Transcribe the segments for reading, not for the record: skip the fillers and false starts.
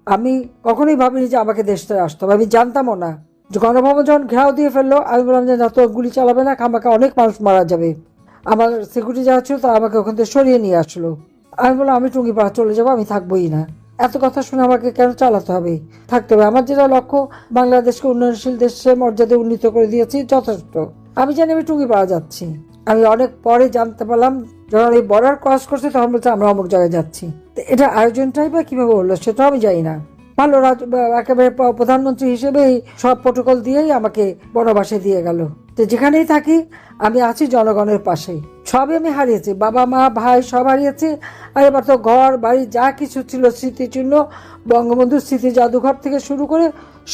আমি কখনোই ভাবিনি যে আমাকে দেশটা আসতে হবে, আমি জানতামও না। যে গণভবন যখন ঘেরাও দিয়ে ফেললো, আমি বললাম যে না, তো গুলি চালাবে না, খামাখা অনেক মানুষ মারা যাবে। আমার সিকিউরিটি যারা ছিল তারা আমাকে ওখান থেকে সরিয়ে নিয়ে আসলো। আমি বললাম আমি টুঙ্গিপাড়া চলে যাবো, আমি থাকবোই না। এত কথা শুনে আমাকে কেন চালাতে হবে, থাকতে হবে। আমার যেটা লক্ষ্য, বাংলাদেশকে উন্নয়নশীল দেশে মর্যাদা উন্নীত করে দিয়েছি, যথেষ্ট। আমি জানি আমি টুঙ্গিপাড়া যাচ্ছি। আমি অনেক পরে জানতে পারলাম, যখন এই বর্ডার ক্রস করছে তখন বলছে আমরা অমুক জায়গায় যাচ্ছি। এটা আয়োজনটাই বা কিভাবে হলো সেটা আমি জানি না। ভালো একেবারে প্রধানমন্ত্রী হিসেবেই সব প্রোটোকল দিয়েই আমাকে বনবাসে দিয়ে গেল। তো যেখানেই থাকি আমি আছি জনগণের পাশেই। সবই আমি হারিয়েছি, বাবা মা ভাই সব হারিয়েছি। আর এবার তো ঘর বাড়ি যা কিছু ছিল স্মৃতিচিহ্ন, বঙ্গবন্ধুর স্মৃতি জাদুঘর থেকে শুরু করে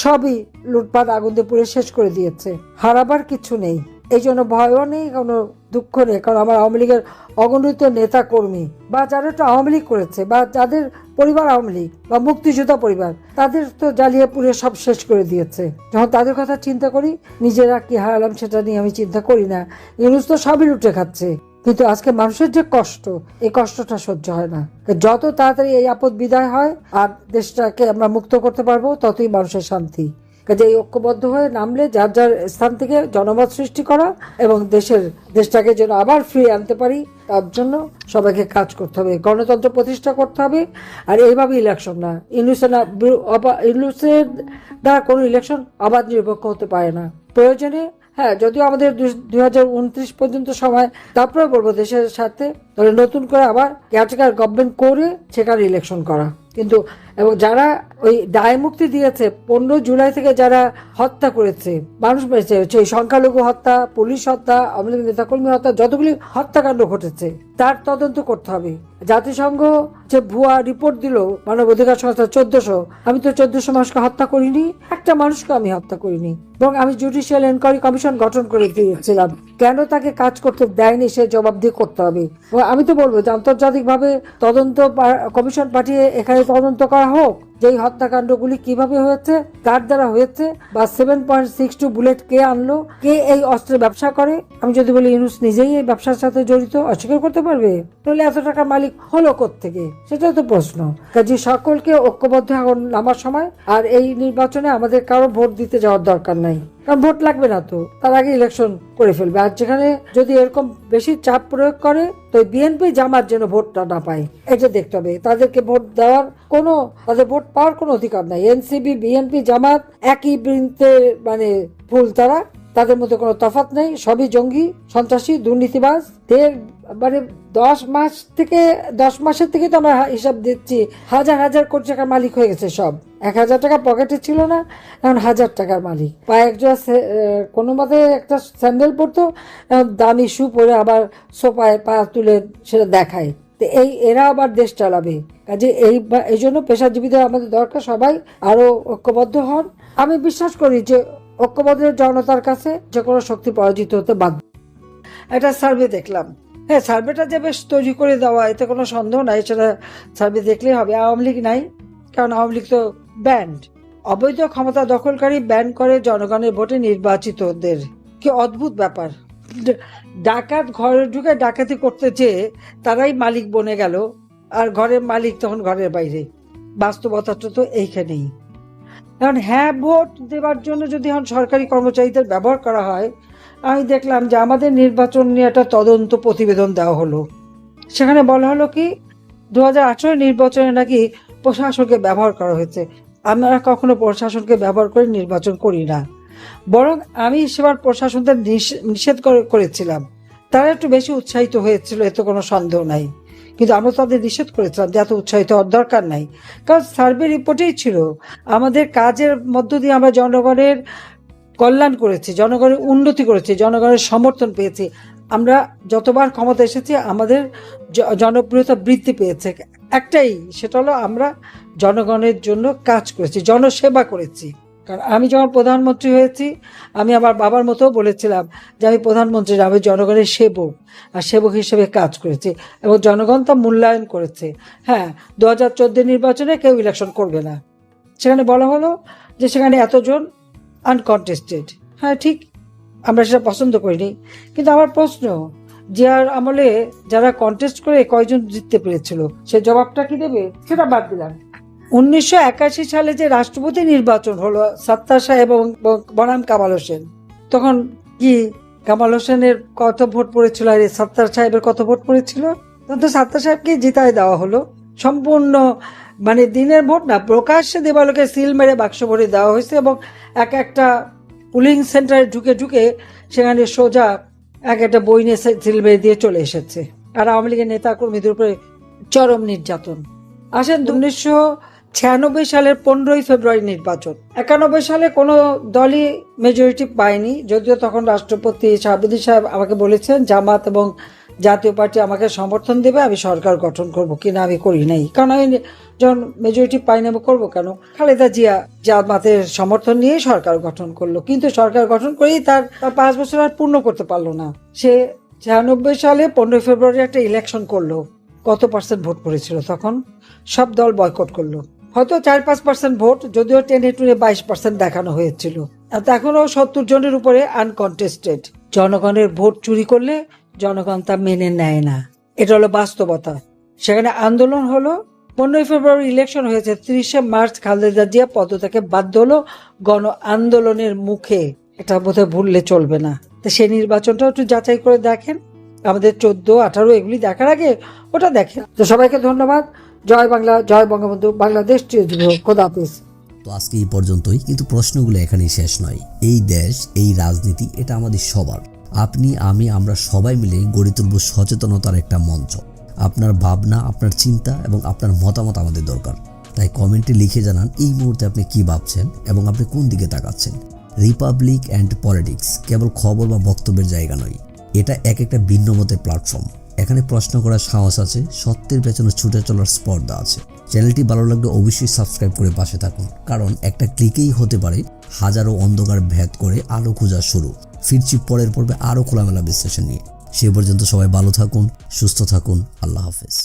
সবই লুটপাট আগুন দিয়ে পুড়ে শেষ করে দিয়েছে। হারাবার কিছু নেই, এই জন্য ভয়ও নেই, কোনো দুঃখ নেই। কারণ আমার আওয়ামী লীগের অগণিত নেতা কর্মী বা যারা একটু আওয়ামী লীগ করেছে বা যাদের পরিবার আওয়ামী লীগ বা মুক্তিযোদ্ধা পরিবার, তাদের তো জ্বালিয়ে পুড়িয়ে সব শেষ করে দিয়েছে। যখন তাদের কথা চিন্তা করি, নিজেরা কি হারালাম সেটা নিয়ে আমি চিন্তা করি না। ইউনূস তো সবই লুটে খাচ্ছে। কিন্তু আজকে মানুষের যে কষ্ট, এই কষ্টটা সহ্য হয় না। যত তাড়াতাড়ি এই আপদ বিদায় হয় আর দেশটাকে আমরা মুক্ত করতে পারবো, ততই মানুষের শান্তি। কাজে এই ঐক্যবদ্ধ হয়ে নামলে যার যার স্থান থেকে জনমত সৃষ্টি করা এবং দেশটাকে যেন আবার ফিরিয়ে আনতে পারি, তার জন্য সবাইকে কাজ করতে হবে, গণতন্ত্র প্রতিষ্ঠা করতে হবে। আর এইভাবে ইলেকশন না, ইউনূসের দ্বারা কোনো ইলেকশন অবাধ নিরপেক্ষ হতে পারে না। প্রয়োজনে হ্যাঁ, যদিও আমাদের 2029 পর্যন্ত সময়, তারপরে বলবো দেশের সাথে তাহলে নতুন করে আবার কেয়ারটেকার গভর্নমেন্ট করে সেখানে ইলেকশন করা। কিন্তু এবং যারা ওই দায় মুক্তি দিয়েছে 15 জুলাই থেকে যারা হত্যা করেছে, মানুষ মেরেছে, সেই সংখ্যালঘু হত্যা, পুলিশ হত্যা, আওয়ামী লীগ নেতাকর্মী হত্যা, যতগুলি হত্যাকাণ্ড ঘটেছে তার তদন্ত করতে হবে। জাতিসংঘ যে ভুয়া রিপোর্ট দিল মানবাধিকার সংস্থা 1400, আমি তো 1400 মানুষকে হত্যা করিনি, একটা মানুষকে আমি হত্যা করিনি। এবং আমি জুডিশিয়াল এনকোয়ারি কমিশন গঠন করে দিয়েছিলাম, কেন তাকে কাজ করতে দেয়নি সে জবাবদিহি করতে হবে। আমি তো বলবো যে আন্তর্জাতিকভাবে তদন্ত কমিশন পাঠিয়ে এখানে তদন্ত করা হোক, যে হত্যাকাণ্ডগুলি কিভাবে হয়েছে, কার দ্বারা হয়েছে, বা 7.62 বুলেট কে আনলো, কে এই অস্ত্রের ব্যবসা করে। আমি যদি বলি ইউনূস নিজেই এই ব্যবসার সাথে জড়িত, অস্বীকার করতে পারবে? তাহলে এত টাকার মালিক হলো কোত্থেকে, সেটাই তো প্রশ্ন। কাজে সকলকে ঐক্যবদ্ধ এখন নামার সময়। আর এই নির্বাচনে আমাদের কারো ভোট দিতে যাওয়ার দরকার নাই, কারণ ভোট লাগবে না, তো তার আগে ইলেকশন করে ফেলবে। আর যেখানে যদি এরকম বেশি চাপ প্রয়োগ করে, তো বিএনপি জামাত যেন ভোটটা না পায়, এটা দেখতে হবে। তাদেরকে ভোট দেওয়ার তাদের ভোট পাওয়ার কোনো অধিকার নাই। এনসিপি বিএনপি জামাত একই বৃন্তে মানে ফুল, তাদের মধ্যে কোনো তফাৎ নেই, সবই জঙ্গি, সন্ত্রাসী, দুর্নীতিবাজ। মানে 10 মাসের থেকে তো আমরা হিসাব দিচ্ছি, হাজার হাজার কোটি টাকার মালিক হয়ে গেছে সব। 1000 টাকা পকেটে ছিল না, এখন 1000 টাকার মালিক। পায়ে একজোড়া কোনো মতে একটা স্যান্ডেল পরতো, দামি শু পরে আবার সোফায় পা তুলে সেটা দেখায়। তো এরা আবার দেশ চালাবে। কাজে এই জন্য পেশাজীবীদের আমাদের দরকার, সবাই আরো ঐক্যবদ্ধ হন। আমি বিশ্বাস করি যে ঐক্যবদ্ধ জনতার কাছে যে কোনো শক্তি পরাজিত হতে বাধ্য। একটা সার্ভে দেখলাম, হ্যাঁ সার্ভেটা যে বেশ তৈরি করে দেওয়া, এতে কোনো সন্দেহ নাই, সেটা সার্ভে দেখলেই হবে। আওয়ামী লীগ নাই, কারণ আওয়ামী লীগ তো ব্যান্ড। অবৈধ ক্ষমতা দখলকারী ব্যান করে জনগণের ভোটে নির্বাচিতদের। কি অদ্ভুত ব্যাপার! ডাকাত ঘরে ঢুকে ডাকাতি করতে চেয়ে তারাই মালিক বনে গেল, আর ঘরের মালিক তখন ঘরের বাইরে। বাস্তবতাটা তো এইখানেই। এখন হ্যাঁ, ভোট দেওয়ার জন্য যদি এখন সরকারি কর্মচারীদের ব্যবহার করা হয়, আমি দেখলাম যে আমাদের নির্বাচন নিয়ে একটা তদন্ত প্রতিবেদন দেওয়া হলো। সেখানে বলা হলো কি 2018 নির্বাচনে নাকি প্রশাসনকে ব্যবহার করা হয়েছে। আমরা কখনো প্রশাসনকে ব্যবহার করে নির্বাচন করি না, বরং আমি সেবার প্রশাসনদের নিষেধ করেছিলাম। তারা একটু বেশি উৎসাহিত হয়েছিল, এতে কোনো সন্দেহ নাই। কিন্তু আমরা তাদের নিষেধ করেছিলাম যে এত উৎসাহিত হওয়ার দরকার নাই। কারণ সার্ভে রিপোর্টেই ছিল আমাদের কাজের মধ্য দিয়ে আমরা জনগণের কল্যাণ করেছি, জনগণের উন্নতি করেছি, জনগণের সমর্থন পেয়েছি। আমরা যতবার ক্ষমতা এসেছি আমাদের জনপ্রিয়তা বৃদ্ধি পেয়েছে একটাই, সেটা হলো আমরা জনগণের জন্য কাজ করেছি, জনসেবা করেছি। কারণ আমি যখন প্রধানমন্ত্রী হয়েছি, আমি আমার বাবার মতো বলেছিলাম যে আমি প্রধানমন্ত্রী, আমি জনগণের সেবক, আর সেবক হিসেবে কাজ করেছি এবং জনগণ তা মূল্যায়ন করেছে। হ্যাঁ, 2014 নির্বাচনে কেউ ইলেকশন করবে না, সেখানে বলা হলো যে সেখানে এতজন আনকন্টেস্টেড। হ্যাঁ ঠিক, আমরা সেটা পছন্দ করিনি। কিন্তু আমার প্রশ্ন, জিয়ার আমলে যারা কন্টেস্ট করে কয়জন জিততে পেরেছিল, সে জবাবটা কি দেবে? সেটা বাদ দিলাম। 1981 সালে যে রাষ্ট্রপতি নির্বাচন হলো সত্তার সাহেব এবং বনাম কামাল হোসেন, তখন কি কামাল হোসেনের কত ভোট পড়েছিল আর সত্তার সাহেবের কত ভোট পড়েছিল? তখন তো সত্তার সাহেবকে জিতায় দেওয়া হলো। সম্পূর্ণ মানে দিনের ভোট না, প্রকাশ্যে দেবালোকে সিল মেরে বাক্স ভরে দেওয়া হয়েছে এবং এক একটা পুলিং সেন্টারে ঢুকে ঢুকে সেখানে সোজা এক একটা বই নিয়ে সিল মেরে দিয়ে চলে এসেছে। আর আওয়ামী লীগের নেতা কর্মীদের উপরে চরম নির্যাতন। আসেন 1996 সালের 15ই ফেব্রুয়ারি নির্বাচন। 91 সালে কোনো দলই মেজরিটি পায়নি, যদিও তখন রাষ্ট্রপতি শাহাবুদ্দিন সাহেব আমাকে বলেছেন জামাত এবং জাতীয় পার্টি আমাকে সমর্থন দেবে, আমি সরকার গঠন করব কিনা। আমি করি নাই, কারণ আমি যখন মেজরিটি পাইনি আমি করবো কেন। খালেদা জিয়া জামাতের সমর্থন নিয়ে সরকার গঠন করলো, কিন্তু সরকার গঠন করেই তার 5 বছর আর পূর্ণ করতে পারলো না। সে 96 সালে 15 ফেব্রুয়ারি একটা ইলেকশন করলো। কত পার্সেন্ট ভোট পড়েছিল তখন? সব দল বয়কট করলো। হয়তো 4-5% ভোট, যদিও টেনে 22% দেখানো হয়েছিল। আর এখনও 70 জনের উপরে আনকন্টেস্টেড। জনগণের ভোট চুরি করলে জনগণ তা মেনে নেয় না, এটা হলো বাস্তবতা। সেখানে আন্দোলন হলো। 15 ফেব্রুয়ারি ইলেকশন হয়েছে, 30 মার্চ খালেদা জিয়া পদত্যাগে বাধ্য হলো গণ আন্দোলনের মুখে। এটা বোধহয় ভুললে চলবে না। তো সেই নির্বাচনটা একটু যাচাই করে দেখেন, আমাদের 14, 18 এগুলি দেখার আগে ওটা দেখেন। তো সবাইকে ধন্যবাদ। জয় বাংলা, জয় বঙ্গবন্ধু, বাংলাদেশ চিরজীবী হোক। খোদা হাফেজ। তো আজকে এই পর্যন্তই, কিন্তু প্রশ্নগুলো এখানেই শেষ নয়। এই দেশ, এই রাজনীতি, এটা আমাদের সবার। আপনি, আমি, আমরা সবাই মিলে গড়ে তুলব সচেতনতার একটা মঞ্চ। আপনার ভাবনা, আপনার চিন্তা এবং আপনার মতামত আমাদের দরকার। তাই কমেন্টে লিখে জানান এই মুহূর্তে আপনি কি ভাবছেন এবং আপনি কোন দিকে তাকাচ্ছেন। রিপাবলিক অ্যান্ড পলিটিক্স কেবল খবর বা বক্তব্যের জায়গা নয়, এটা এক একটা ভিন্ন মতের প্ল্যাটফর্ম। এখানে প্রশ্ন করার সাহস আছে, সত্যের পেছনে ছুটে চলার স্পর্ধা আছে। চ্যানেলটি ভালো লাগলে অবশ্যই সাবস্ক্রাইব করে পাশে থাকুন, কারণ একটা ক্লিকেই হতে পারে হাজারো অন্ধকার ভেদ করে আলো খোঁজা শুরু। ফিরছি পরের পর্বে আরও খোলামেলা বিশ্লেষণ নিয়ে। সে পর্যন্ত সবাই ভালো থাকুন, সুস্থ থাকুন। আল্লাহ হাফেজ।